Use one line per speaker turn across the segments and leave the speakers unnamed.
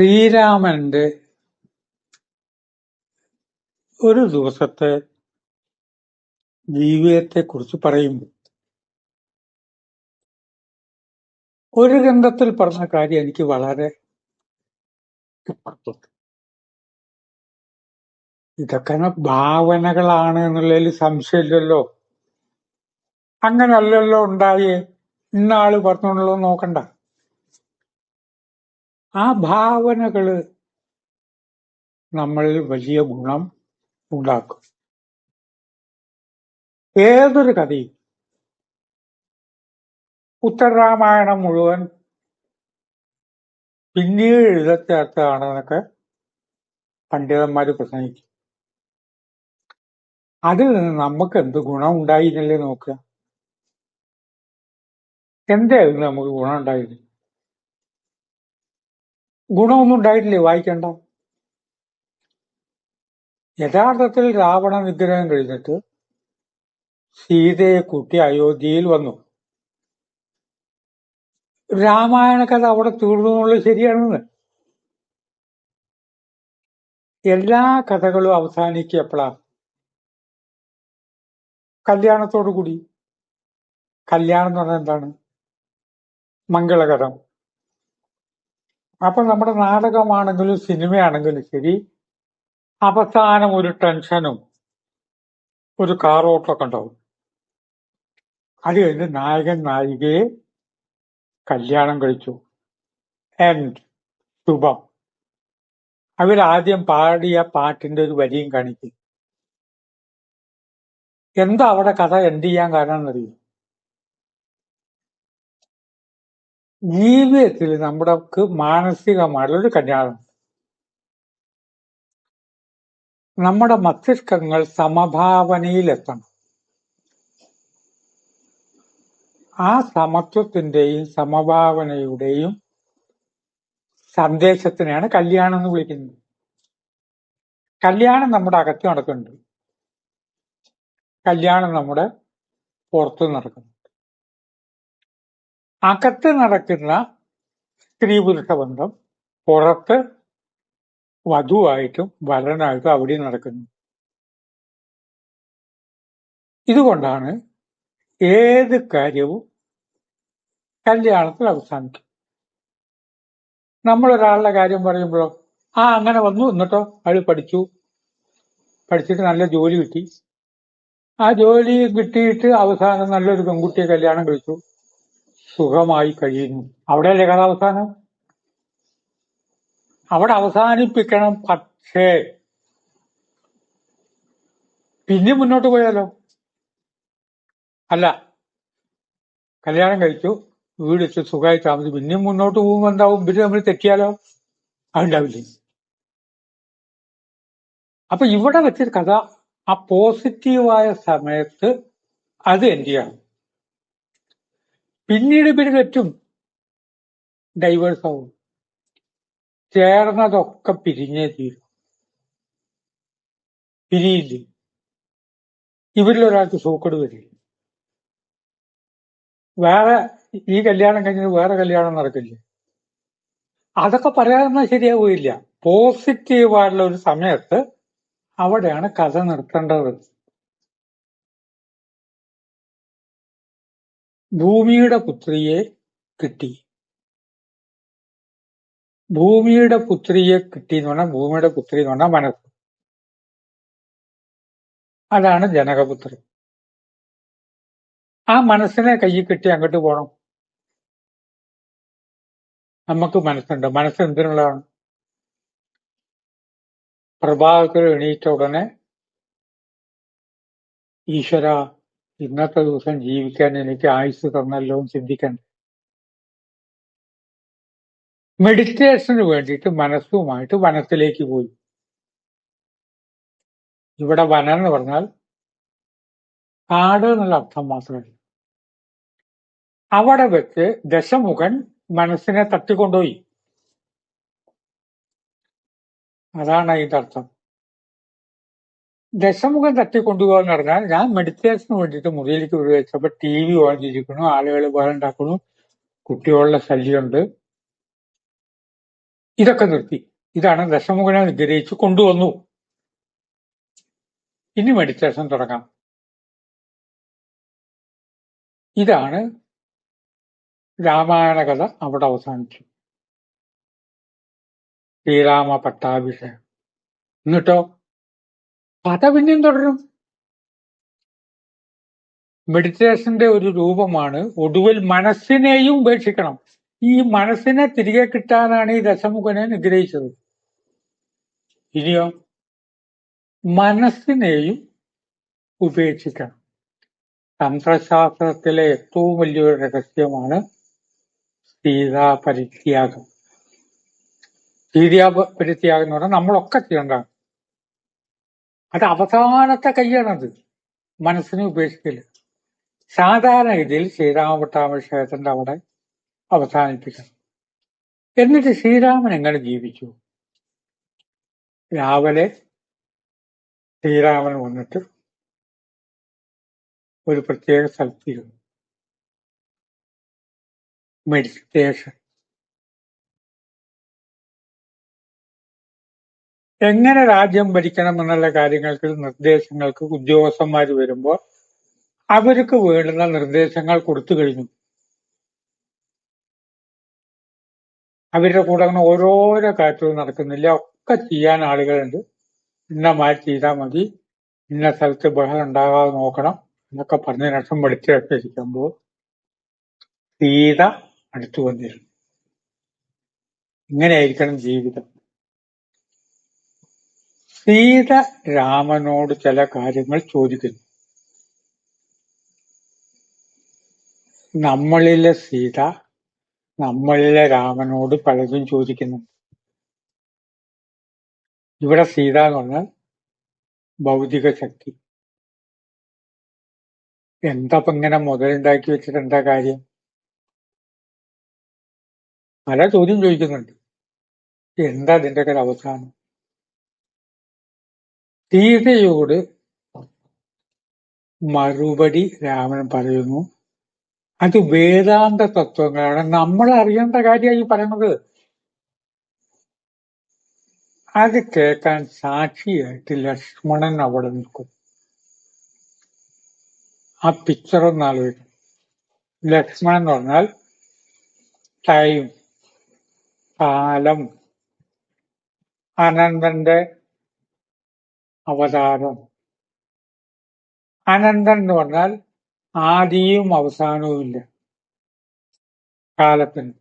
ശ്രീരാമന്റെ ഒരു ദിവസത്തെ ജീവിതത്തെക്കുറിച്ച് പറയുമ്പോൾ ഒരു ഗ്രന്ഥത്തിൽ പറഞ്ഞ കാര്യം എനിക്ക് വളരെ ഇഷ്ടപ്പെട്ടു. ഇതൊക്കെ ഭാവനകളാണ് എന്നുള്ളതിൽ സംശയമില്ലല്ലോ. അങ്ങനല്ലല്ലോ ഉണ്ടായേ, ഇന്നാള് പറഞ്ഞോളൂ നോക്കണ്ട. ആ ഭാവനകള് നമ്മളിൽ വലിയ ഗുണം ഉണ്ടാക്കും. ഏതൊരു കഥയും ഉത്തരരാമായണം മുഴുവൻ പിന്നീട് എഴുതച്ചേർത്തതാണെന്നൊക്കെ പണ്ഡിതന്മാര് പ്രസംഗിക്കും. അതിൽ നിന്ന് നമുക്ക് എന്ത് ഗുണം ഉണ്ടായിരുന്നല്ലേ നോക്കുക. എന്തായിരുന്നു നമുക്ക് ഗുണം ഉണ്ടായില്ല? ഗുണമൊന്നും ഉണ്ടായിട്ടില്ലേ? വായിക്കണ്ട. യഥാർത്ഥത്തിൽ രാവണ നിഗ്രഹം കഴിഞ്ഞിട്ട് സീതയെ കൂട്ടി അയോധ്യയിൽ വന്നു. രാമായണ കഥ അവിടെ തീർന്നു എന്നുള്ളത് ശരിയാണെന്ന്. എല്ലാ കഥകളും അവസാനിക്കപ്പോഴാണ് കല്യാണത്തോടു കൂടി. കല്യാണം എന്ന് പറഞ്ഞാൽ എന്താണ്? മംഗളകരം. അപ്പൊ നമ്മുടെ നാടകമാണെങ്കിലും സിനിമയാണെങ്കിലും ശരി, അവസാനം ഒരു ടെൻഷനും ഒരു കാറോട്ടൊക്കെ ഉണ്ടാവും. അത് കഴിഞ്ഞ് നായകൻ നായികയെ കല്യാണം കഴിച്ചു, ആൻഡ് ശുഭം. അവരാദ്യം പാടിയ പാട്ടിന്റെ ഒരു വരിയും കാണിക്കും. എന്താ അവിടെ കഥ എന്ത് ചെയ്യാൻ കാരണം എന്നറിയും? ജീവിതത്തിൽ നമ്മുടെ മാനസികമായിട്ടുള്ളൊരു കല്യാണം. നമ്മുടെ മസ്തിഷ്കങ്ങൾ സമഭാവനയിലെത്തണം. ആ സമത്വത്തിന്റെയും സമഭാവനയുടെയും സന്ദേശത്തിനെയാണ് കല്യാണം എന്ന് വിളിക്കുന്നത്. കല്യാണം നമ്മുടെ അകത്ത് നടക്കുന്നുണ്ട്, കല്യാണം നമ്മുടെ പുറത്ത് നടക്കുന്നുണ്ട്. അകത്ത് നടക്കുന്ന സ്ത്രീ പുരുഷ ബന്ധം പുറത്ത് വധുവായിട്ടും വരനായിട്ടും അവിടെ നടക്കുന്നു. ഇതുകൊണ്ടാണ് ഏത് കാര്യവും കല്യാണത്തിൽ അവസാനിക്കും. നമ്മളൊരാളുടെ കാര്യം പറയുമ്പോഴോ, അങ്ങനെ വന്നു, എന്നിട്ടോ അയാൾ പഠിച്ചിട്ട് നല്ല ജോലി കിട്ടി, ആ ജോലി കിട്ടിയിട്ട് അവസാനം നല്ലൊരു പെൺകുട്ടിയെ കല്യാണം കഴിച്ചു, സുഖമായി കഴിയുന്നു. അവിടെയല്ലേ കഥ അവസാനം? അവിടെ അവസാനിപ്പിക്കണം. പക്ഷേ പിന്നെ മുന്നോട്ട് പോയാലോ? അല്ല, കല്യാണം കഴിച്ചു, വീട് വെച്ച് സുഖമായി താമസിച്ചു, പിന്നെയും മുന്നോട്ട് പോകുമ്പോൾ എന്താവും? പിന്നെ നമ്മൾ തെറ്റിയാലോ? അതുണ്ടാവില്ലേ? അപ്പൊ ഇവിടെ വെച്ചൊരു കഥ ആ പോസിറ്റീവായ സമയത്ത് അത് എന്റെയാണ്. പിന്നീട് പിന്നെ തെറ്റും, ഡൈവേഴ്സ് ആവും, ചേർന്നതൊക്കെ പിരിഞ്ഞേ തീരും. പിരിയില്ലേ? ഇവരിലൊരാൾക്ക് സൂക്കട് വരില്ല. വേറെ ഈ കല്യാണം കഴിഞ്ഞത് വേറെ കല്യാണം നടക്കില്ലേ? അതൊക്കെ പറയാതെ ശരിയാവില്ല. പോസിറ്റീവായിട്ടുള്ള ഒരു സമയത്ത് അവിടെയാണ് കഥ നിർത്തേണ്ടത്. ഭൂമിയുടെ പുത്രിയെ കിട്ടി. ഭൂമിയുടെ പുത്രിയെ കിട്ടി എന്ന് പറഞ്ഞാൽ, ഭൂമിയുടെ പുത്രി എന്ന് പറഞ്ഞാൽ മനസ്സ്. അതാണ് ജനകപുത്രി. ആ മനസ്സിനെ കയ്യിൽ കിട്ടി അങ്ങോട്ട് പോകണം. നമുക്ക് മനസ്സുണ്ട്. മനസ്സ് എന്തിനുള്ളതാണ്? പ്രഭാതത്തിൽ എണീറ്റ ഉടനെ ഈശ്വര, ഇന്നത്തെ ദിവസം ജീവിക്കാൻ എനിക്ക് ആയുസ് തന്നല്ലോ എന്ന് ചിന്തിക്കണ്ടേ? മെഡിറ്റേഷന് വേണ്ടിയിട്ട് മനസ്സുമായിട്ട് വനത്തിലേക്ക് പോയി. ഇവിടെ വനം എന്ന് പറഞ്ഞാൽ കാട് എന്നുള്ള അർത്ഥം മാത്രമല്ല. അവിടെ വെച്ച് ദശമുഖൻ മനസ്സിനെ തട്ടിക്കൊണ്ടുപോയി. അതാണ് അതിന്റെ അർത്ഥം. ദശമുഖൻ തട്ടിക്കൊണ്ടുപോകാന്ന് പറഞ്ഞാൽ, ഞാൻ മെഡിറ്റേഷന് വേണ്ടിയിട്ട് മുറിയിലേക്ക് വെച്ചപ്പോ TV ഓൺ ചെയ്തിരിക്കുന്നു, ആളുകൾ വേറെ ഉണ്ടാക്കുന്നു, കുട്ടികളുടെ ശല്യമുണ്ട്, ഇതൊക്കെ നിർത്തി. ഇതാണ് ദശമുഖനെ നിഗ്രഹിച്ച് കൊണ്ടുവന്നു. ഇനി മെഡിറ്റേഷൻ തുടങ്ങാം. ഇതാണ് രാമായണ കഥ. അവിടെ അവസാനിച്ചു. ശ്രീരാമ പട്ടാഭിഷേകം. എന്നിട്ടോ കഥ പിന്നെയും തുടരും. മെഡിറ്റേഷന്റെ ഒരു രൂപമാണ് ഒടുവിൽ മനസ്സിനെയും ഉപേക്ഷിക്കണം. ഈ മനസ്സിനെ തിരികെ കിട്ടാനാണ് ഈ ദശമുഖനെ നിഗ്രഹിച്ചത്. ഇനിയോ മനസ്സിനെയും ഉപേക്ഷിക്കണം. തന്ത്രശാസ്ത്രത്തിലെ ഏറ്റവും വലിയൊരു രഹസ്യമാണ് സീതാപരിത്യാഗം. സീതാപരിത്യാഗം എന്ന് പറഞ്ഞാൽ നമ്മളൊക്കെ ചെയ്യേണ്ടതാണ്. അത് അവസാനത്തെ കൈയാണത്, മനസ്സിനെ ഉപേക്ഷിക്കല്. സാധാരണഗതിയിൽ ശ്രീരാമ പട്ടാഭിഷേകത്തിന്റെ അവിടെ അവസാനിപ്പിക്കണം. എന്നിട്ട് ശ്രീരാമൻ എങ്ങനെ ജീവിച്ചു? രാവിലെ ശ്രീരാമൻ വന്നിട്ട് ഒരു പ്രത്യേക സ്ഥലത്തിരുന്നു. മെഡിറ്റേഷൻ. എങ്ങനെ രാജ്യം ഭരിക്കണം എന്നുള്ള കാര്യങ്ങൾക്ക് നിർദ്ദേശങ്ങൾക്ക് ഉദ്യോഗസ്ഥന്മാർ വരുമ്പോൾ അവർക്ക് വേണ്ടുന്ന നിർദ്ദേശങ്ങൾ കൊടുത്തു കഴിഞ്ഞു. അവരുടെ കൂടെ അങ്ങനെ ഓരോരോ കാര്യവും നടക്കുന്നില്ല. ഒക്കെ ചെയ്യാൻ ആളുകളുണ്ട്. ഇന്ന മാറ്റി ചെയ്താൽ മതി, ഇന്ന സ്ഥലത്ത് ബഹളം ഉണ്ടാകാതെ നോക്കണം എന്നൊക്കെ പറഞ്ഞ ശേഷം വെളിച്ചെടുത്തിരിക്കുമ്പോൾ സീത അടുത്തു വന്നിരുന്നു. ഇങ്ങനെയായിരിക്കണം ജീവിതം. സീത രാമനോട് ചില കാര്യങ്ങൾ ചോദിക്കുന്നു. നമ്മളിലെ സീത നമ്മളിലെ രാമനോട് പലതും ചോദിക്കുന്നു. ഇവിടെ സീത എന്ന് പറഞ്ഞാൽ ഭൗതിക ശക്തി. എന്താ ഇങ്ങനെ മുതലുണ്ടാക്കി വെച്ചിട്ട് എന്താ കാര്യം? പല ചോദ്യം ചോദിക്കുന്നുണ്ട്. എന്താ അതിന്റെ ഒരു അവസാനം? സീതയോട് മറുപടി രാമൻ പറയുന്നു, അത് വേദാന്ത തത്വങ്ങളാണ്, നമ്മൾ അറിയേണ്ട കാര്യമായി പറയുന്നത്. അത് കേൾക്കാൻ സാക്ഷിയായിട്ട് ലക്ഷ്മണൻ അവിടെ നിൽക്കും. ആ പിക്ചർ ഒന്ന് ആലോചിക്കും. ലക്ഷ്മണൻ എന്ന് പറഞ്ഞാൽ ടൈം, കാലം, അനന്തന്റെ അവതാരം. അനന്തൻ എന്ന് പറഞ്ഞാൽ ആദിയും അവസാനവും ഇല്ല കാലത്തിന്.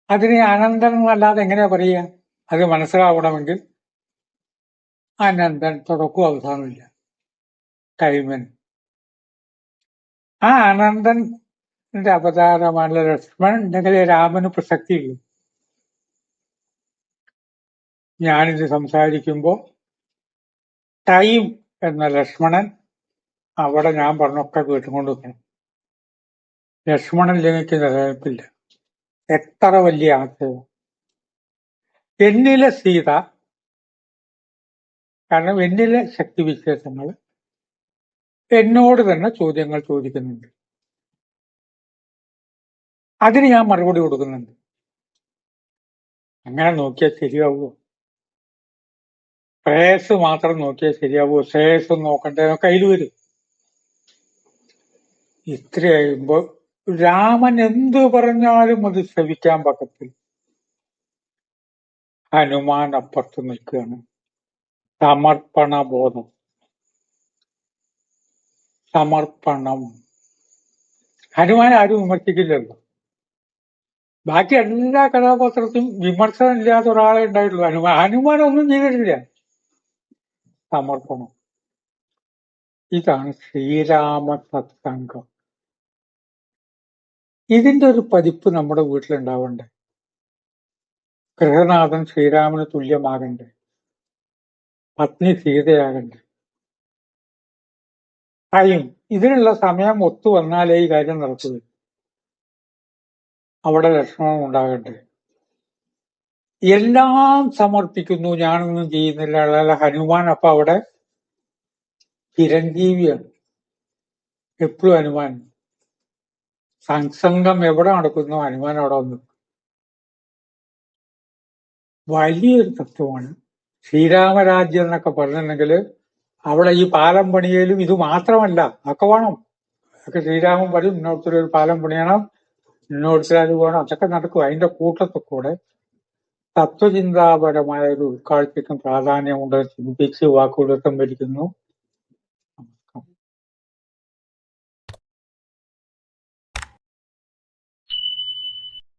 അതിന് അനന്തൻ എന്നല്ലാതെ എങ്ങനെയാ പറയുക? അത് മനസ്സിലാവണമെങ്കിൽ അനന്തൻ തുടക്കവും അവസാനവും ഇല്ല ടൈമിന്. ആ അനന്തന്റെ അവതാരമാണ് ലക്ഷ്മണൻ. ഉണ്ടെങ്കിൽ രാമന് പ്രസക്തിയുള്ളൂ. ഞാനിത് സംസാരിക്കുമ്പോ ടൈം എന്ന ലക്ഷ്മണൻ അവിടെ ഞാൻ പറഞ്ഞൊക്കെ കേട്ടുകൊണ്ട് നിൽക്കണം. ലക്ഷ്മണൻ എനിക്ക് നിലനിൽപ്പില്ല. എത്ര വലിയ ആശയം. എന്നിലെ സീത, കാരണം എന്നിലെ ശക്തിവിശേഷങ്ങൾ എന്നോട് തന്നെ ചോദ്യങ്ങൾ ചോദിക്കുന്നുണ്ട്. അതിന് ഞാൻ മറുപടി കൊടുക്കുന്നുണ്ട്. അങ്ങനെ നോക്കിയാൽ ശരിയാവുമോ? ശ്രേയസ് മാത്രം നോക്കിയാൽ ശരിയാവുമോ? ശ്രേയസ് നോക്കണ്ടേന്നൊക്കെ അതിൽ വരും. ഇത്രയാകുമ്പോ രാമൻ എന്തു പറഞ്ഞാലും അത് ശ്രവിക്കാൻ പറ്റത്തില്ല. ഹനുമാൻ അപ്പുറത്ത് നിൽക്കുകയാണ്. സമർപ്പണ ബോധം, സമർപ്പണം. ഹനുമാൻ ആരും വിമർശിക്കില്ലല്ലോ. ബാക്കി എല്ലാ കഥാപാത്രത്തിലും വിമർശനം ഇല്ലാത്ത ഒരാളെ ഉണ്ടായിട്ടുള്ളൂ. ഹനുമാൻ ഒന്നും ചെയ്തിട്ടില്ല. സമർപ്പണം. ഇതാണ് ശ്രീരാമ സത്സംഗം. ഇതിന്റെ ഒരു പതിപ്പ് നമ്മുടെ വീട്ടിലുണ്ടാവണ്ടേ? ഗൃഹനാഥൻ ശ്രീരാമന് തുല്യമാകണ്ടേ? പത്നി സീതയാകണ്ടേ? ടൈം, ഇതിനുള്ള സമയം ഒത്തു വന്നാലേ ഈ കാര്യം നടക്കുക. അവിടെ ലക്ഷ്മണം ഉണ്ടാകട്ടെ. എല്ലാം സമർപ്പിക്കുന്നു, ഞാനൊന്നും ചെയ്യുന്നില്ല. അല്ലാതെ ഹനുമാൻ അപ്പൊ അവിടെ ചിരഞ്ജീവിയാണ്. എപ്പോഴും ഹനുമാൻ. സത്സംഗം എവിടെ നടക്കുന്നു ഹനുമാൻ അവിടെ വന്നു. വലിയൊരു തത്വമാണ്. ശ്രീരാമരാജ്യം എന്നൊക്കെ പറഞ്ഞിട്ടുണ്ടെങ്കിൽ അവിടെ ഈ പാലം പണിയലും ഇത് മാത്രമല്ല, ഒക്കെ വേണം. ഒക്കെ ശ്രീരാമൻ പറയും ഇന്നോടത്തൊരു പാലം പണിയണം, ഇന്നോടത്തിൽ വേണം, അതൊക്കെ നടക്കും. അതിന്റെ കൂട്ടത്തിൽ കൂടെ തത്വചിന്താപരമായ ഒരു ഉൾക്കാഴ്ചയ്ക്കും പ്രാധാന്യമുണ്ട് ചിന്തിച്ച് വാക്കുകൾ സംഭരിക്കുന്നു.